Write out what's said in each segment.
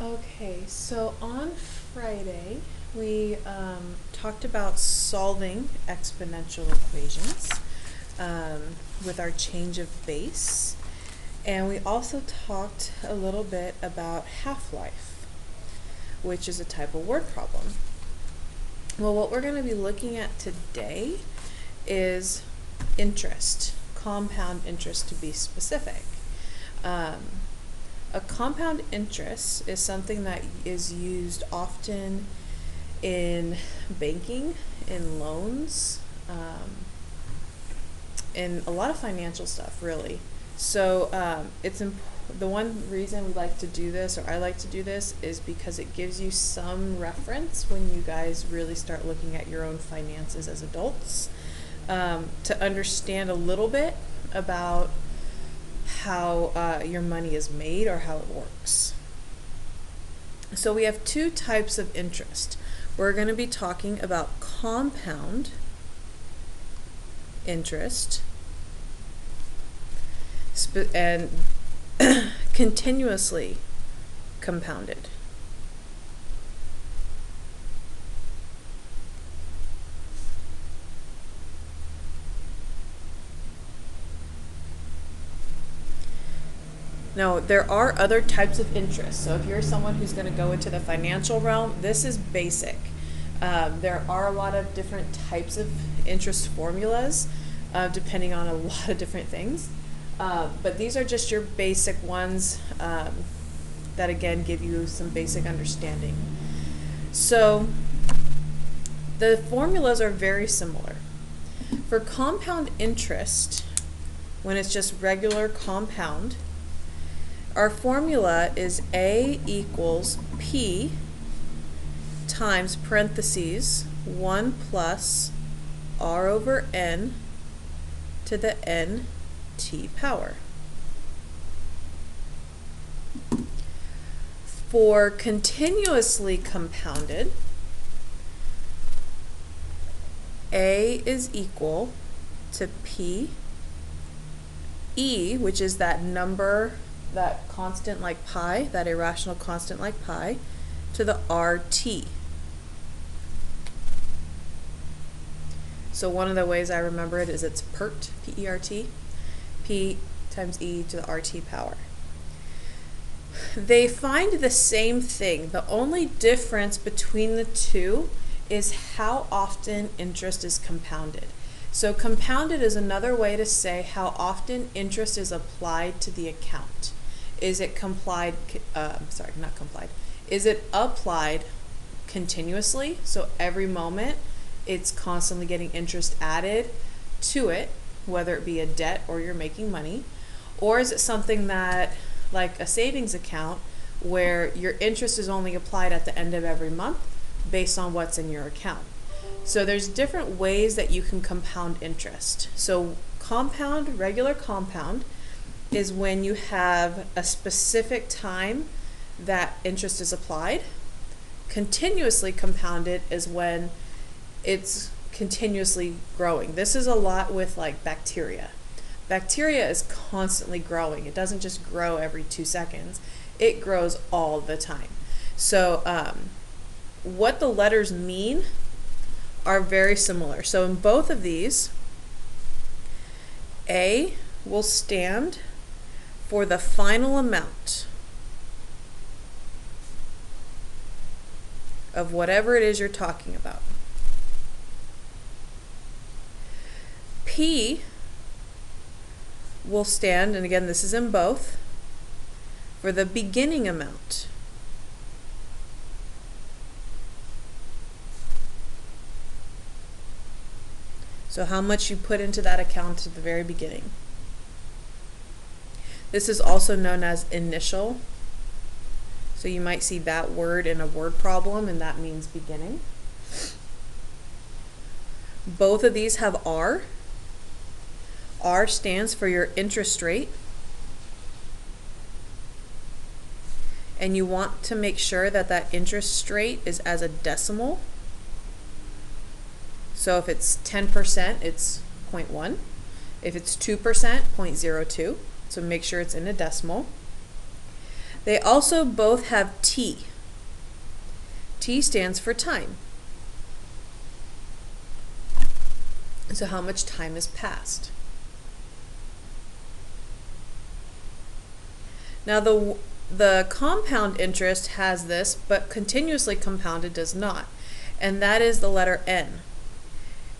Okay, so on Friday we talked about solving exponential equations with our change of base, and we also talked a little bit about half-life, which is a type of word problem. Well, what we're going to be looking at today is interest, compound interest to be specific. A compound interest is something that is used often in banking, in loans, in a lot of financial stuff, really. So the one reason we like to do this, or I like to do this, is because it gives you some reference when you guys really start looking at your own finances as adults, to understand a little bit about how your money is made or how it works. So we have two types of interest. We're going to be talking about compound interest and continuously compounded. Now, there are other types of interest. So if you're someone who's going to go into the financial realm, this is basic. There are a lot of different types of interest formulas, depending on a lot of different things. But these are just your basic ones that, again, give you some basic understanding. So the formulas are very similar. For compound interest, when it's just regular compound, our formula is A equals P times parentheses 1 plus R over N to the NT power. For continuously compounded, A is equal to P E, which is that number, that constant like pi, that irrational constant like pi, to the RT. So one of the ways I remember it is it's PERT, P-E-R-T, P times E to the RT power. They find the same thing. The only difference between the two is how often interest is compounded. So compounded is another way to say how often interest is applied to the account. Is it Is it applied continuously? So every moment it's constantly getting interest added to it, whether it be a debt or you're making money? Or is it something that, like a savings account, where your interest is only applied at the end of every month based on what's in your account? So there's different ways that you can compound interest. So compound, regular compound, is when you have a specific time that interest is applied. Continuously compounded is when it's continuously growing. This is a lot with like bacteria. Bacteria is constantly growing. It doesn't just grow every 2 seconds. It grows all the time. So what the letters mean are very similar. So in both of these, A will stand for the final amount of whatever it is you're talking about. P will stand, and again this is in both, for the beginning amount. So how much you put into that account at the very beginning. This is also known as initial. So you might see that word in a word problem, and that means beginning. Both of these have R. R stands for your interest rate. And you want to make sure that that interest rate is as a decimal. So if it's 10%, it's 0.1. If it's 2%, 0.02. So make sure it's in a decimal. They also both have T. T stands for time. So how much time has passed. Now the compound interest has this, but continuously compounded does not. And that is the letter N.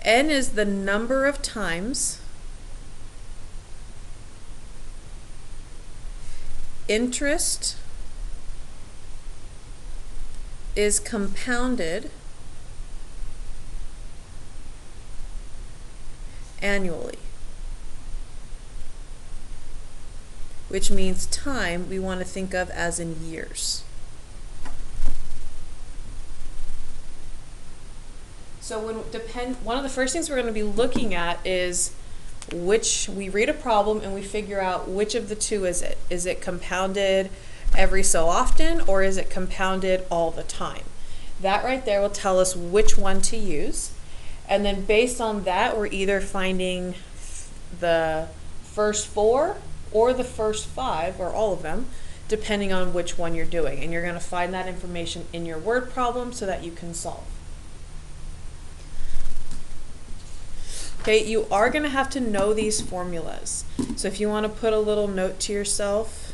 N is the number of times interest is compounded annually, which means time we want to think of as in years. So one of the first things we're going to be looking at is we read a problem and we figure out which of the two is it. Is it compounded every so often, or is it compounded all the time? That right there will tell us which one to use. And then based on that, we're either finding the first 4 or the first 5, or all of them, depending on which one you're doing. And you're going to find that information in your word problem so that you can solve. Okay, you are going to have to know these formulas. So if you want to put a little note to yourself,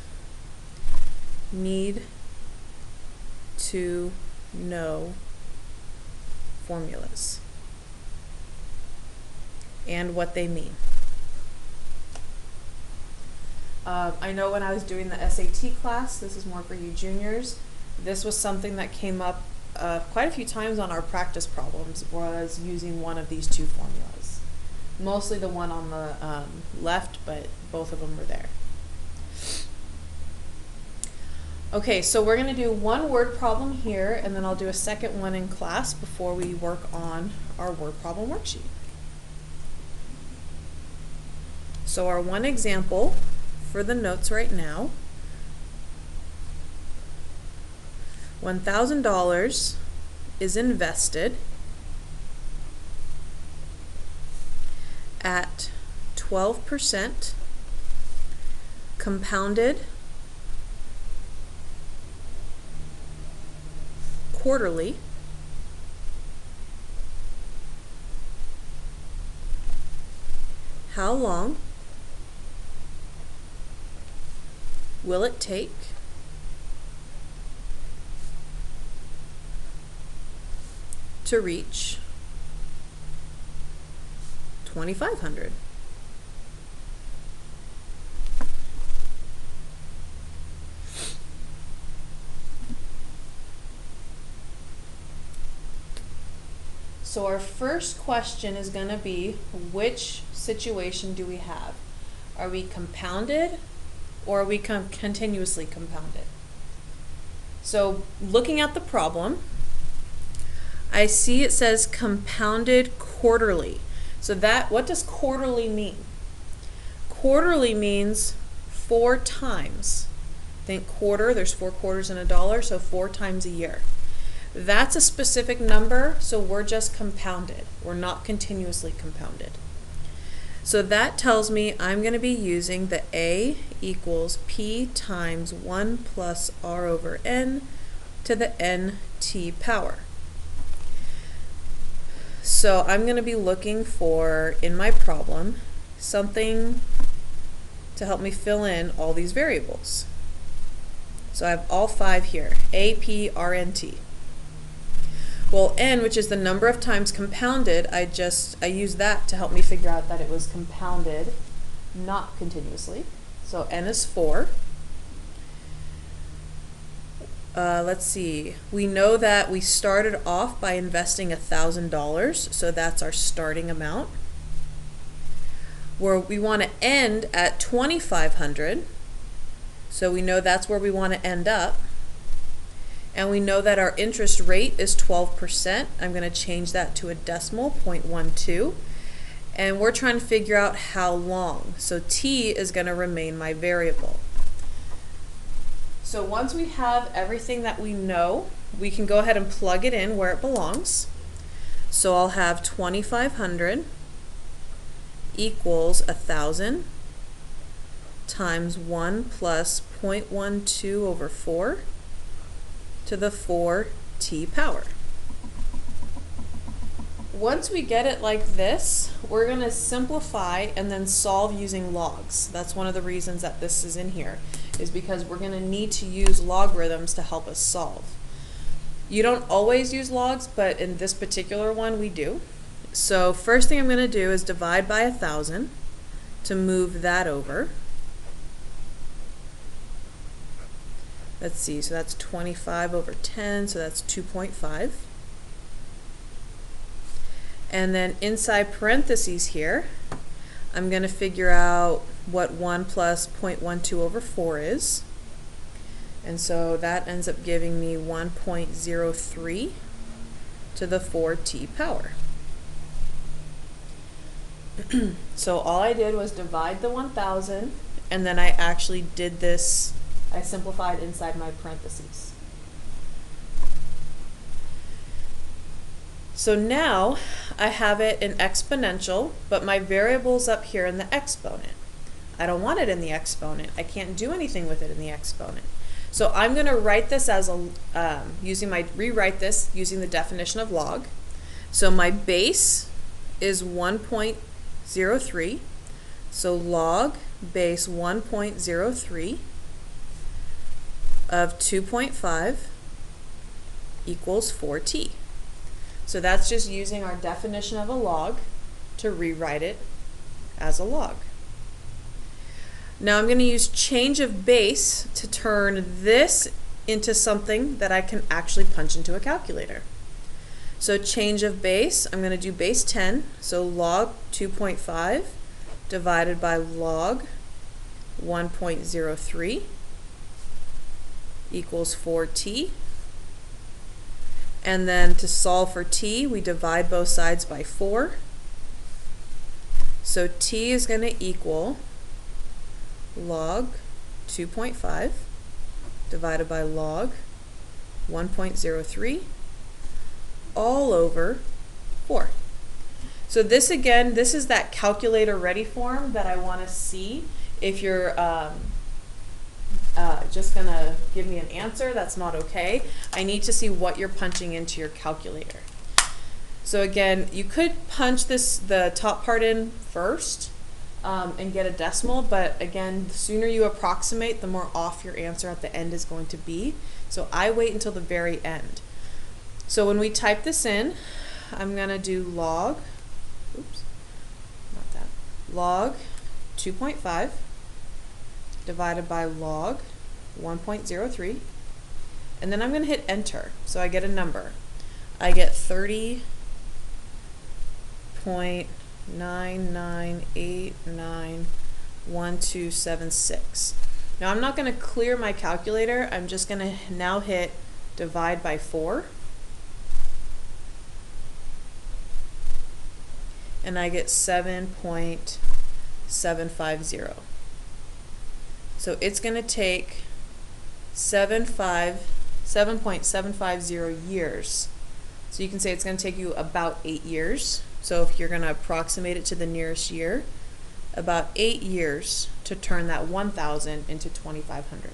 need to know formulas and what they mean. I know when I was doing the SAT class, this is more for you juniors, this was something that came up quite a few times on our practice problems, was using one of these two formulas. Mostly the one on the left, but both of them were there. Okay, so we're going to do one word problem here, and then I'll do a second one in class before we work on our word problem worksheet. So our one example for the notes right now, $1,000 is invested at 12% compounded quarterly how long will it take to reach 2,500? So our first question is going to be, which situation do we have? Are we compounded, or are we continuously compounded? So looking at the problem, I see it says compounded quarterly. So what does quarterly mean? Quarterly means 4 times. Think quarter, there's 4 quarters in a dollar, so 4 times a year. That's a specific number, so we're just compounded. We're not continuously compounded. So that tells me I'm going to be using the A equals P times 1 plus R over N to the NT power. So I'm going to be looking for, in my problem, something to help me fill in all these variables. So I have all 5 here, A, P, R, N, T. Well, N, which is the number of times compounded, I use that to help me figure out that it was compounded, not continuously. So N is 4. Let's see, we know that we started off by investing $1,000, so that's our starting amount. Where we want to end at 2,500, so we know that's where we want to end up. And we know that our interest rate is 12%. I'm going to change that to a decimal, 0.12. And we're trying to figure out how long. So T is going to remain my variable. So once we have everything that we know, we can go ahead and plug it in where it belongs. So I'll have 2,500 equals 1,000 times 1 plus 0.12 over 4 to the 4t power. Once we get it like this, we're going to simplify and then solve using logs. That's one of the reasons that this is in here, is because we're going to need to use logarithms to help us solve. You don't always use logs, but in this particular one we do. So first thing I'm going to do is divide by 1,000 to move that over. Let's see, so that's 25 over 10, so that's 2.5. And then inside parentheses here, I'm going to figure out what 1 plus 0.12 over 4 is. And so that ends up giving me 1.03 to the 4t power. So all I did was divide the 1,000, and then I actually did this, I simplified inside my parentheses. So now I have it in exponential, but my variable's up here in the exponent. I don't want it in the exponent. I can't do anything with it in the exponent. So I'm going to write this as a rewrite this using the definition of log. So my base is 1.03. So log base 1.03 of 2.5 equals 4t. So that's just using our definition of a log to rewrite it as a log. Now I'm going to use change of base to turn this into something that I can actually punch into a calculator. So change of base, I'm going to do base 10, so log 2.5 divided by log 1.03 equals 4t. And then to solve for t, we divide both sides by 4. So t is going to equal log 2.5 divided by log 1.03 all over 4. So this again, this is that calculator ready form that I want to see. If you're just going to give me an answer, that's not okay. I need to see what you're punching into your calculator. So again, you could punch the top part in first and get a decimal, but again, the sooner you approximate, the more off your answer at the end is going to be. So I wait until the very end. So when we type this in, I'm going to do log, log 2.5 divided by log 1.03, and then I'm going to hit enter, so I get a number. I get 30.99891276. Now I'm not going to clear my calculator, I'm just going to now hit divide by 4, and I get 7.750. So it's going to take 7.750 years. So you can say it's going to take you about 8 years. So if you're going to approximate it to the nearest year, about 8 years to turn that 1,000 into 2,500.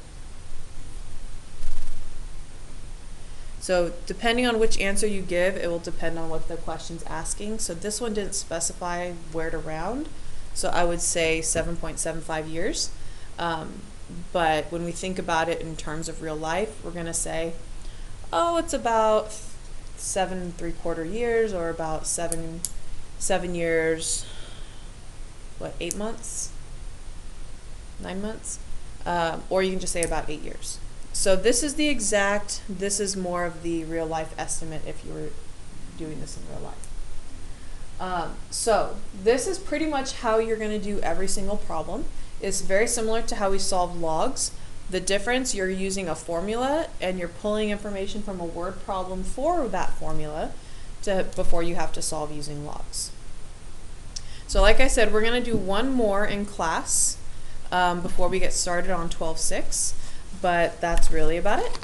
So depending on which answer you give, it will depend on what the question's asking. So this one didn't specify where to round, so I would say 7.75 years. But when we think about it in terms of real life, we're going to say, oh, it's about 7 3/4 years, or about 7 years, what, 8 months? 9 months? Or you can just say about 8 years. So this is the exact, this is more of the real life estimate if you were doing this in real life. So this is pretty much how you're going to do every single problem. It's very similar to how we solve logs. The difference, you're using a formula and you're pulling information from a word problem for that formula before you have to solve using logs. So like I said, we're going to do one more in class before we get started on 12.6, but that's really about it.